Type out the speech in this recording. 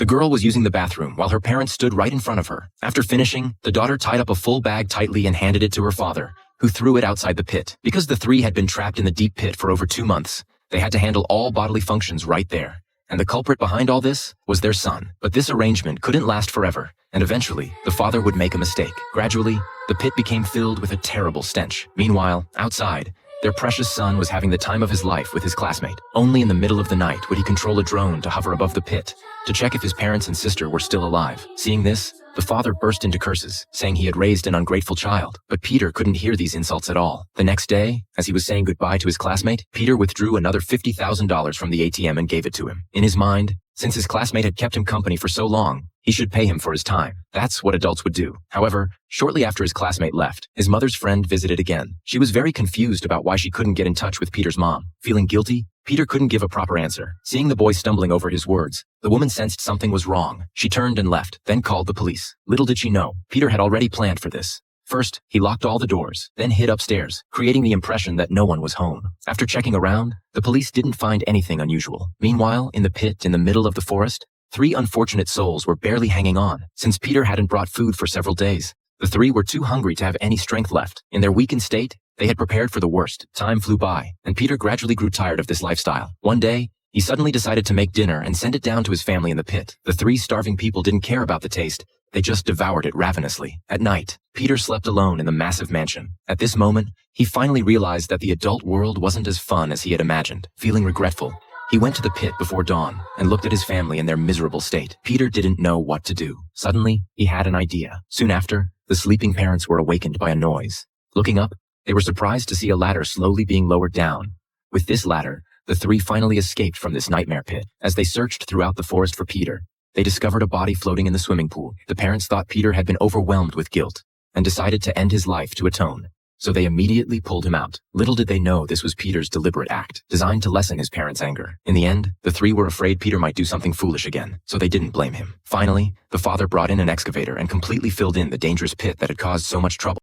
The girl was using the bathroom while her parents stood right in front of her. After finishing, the daughter tied up a full bag tightly and handed it to her father, who threw it outside the pit. Because the three had been trapped in the deep pit for over 2 months, they had to handle all bodily functions right there. And the culprit behind all this was their son. But this arrangement couldn't last forever, and eventually, the father would make a mistake. Gradually, the pit became filled with a terrible stench. Meanwhile, outside, their precious son was having the time of his life with his classmate. Only in the middle of the night would he control a drone to hover above the pit to check if his parents and sister were still alive. Seeing this, the father burst into curses, saying he had raised an ungrateful child. But Peter couldn't hear these insults at all. The next day, as he was saying goodbye to his classmate, Peter withdrew another $50,000 from the ATM and gave it to him. In his mind, since his classmate had kept him company for so long, he should pay him for his time. That's what adults would do. However, shortly after his classmate left, his mother's friend visited again. She was very confused about why she couldn't get in touch with Peter's mom. Feeling guilty, Peter couldn't give a proper answer. Seeing the boy stumbling over his words, the woman sensed something was wrong. She turned and left, then called the police. Little did she know, Peter had already planned for this. First, he locked all the doors, then hid upstairs, creating the impression that no one was home. After checking around, the police didn't find anything unusual. Meanwhile, in the pit in the middle of the forest, 3 unfortunate souls were barely hanging on. Since Peter hadn't brought food for several days, the 3 were too hungry to have any strength left. In their weakened state, they had prepared for the worst. Time flew by, and Peter gradually grew tired of this lifestyle. One day, he suddenly decided to make dinner and send it down to his family in the pit. The 3 starving people didn't care about the taste. They just devoured it ravenously. At night, Peter slept alone in the massive mansion. At this moment, he finally realized that the adult world wasn't as fun as he had imagined. Feeling regretful, he went to the pit before dawn and looked at his family in their miserable state. Peter didn't know what to do. Suddenly, he had an idea. Soon after, the sleeping parents were awakened by a noise. Looking up, they were surprised to see a ladder slowly being lowered down. With this ladder, the 3 finally escaped from this nightmare pit. As they searched throughout the forest for Peter, they discovered a body floating in the swimming pool. The parents thought Peter had been overwhelmed with guilt and decided to end his life to atone. So they immediately pulled him out. Little did they know this was Peter's deliberate act, designed to lessen his parents' anger. In the end, the 3 were afraid Peter might do something foolish again, so they didn't blame him. Finally, the father brought in an excavator and completely filled in the dangerous pit that had caused so much trouble.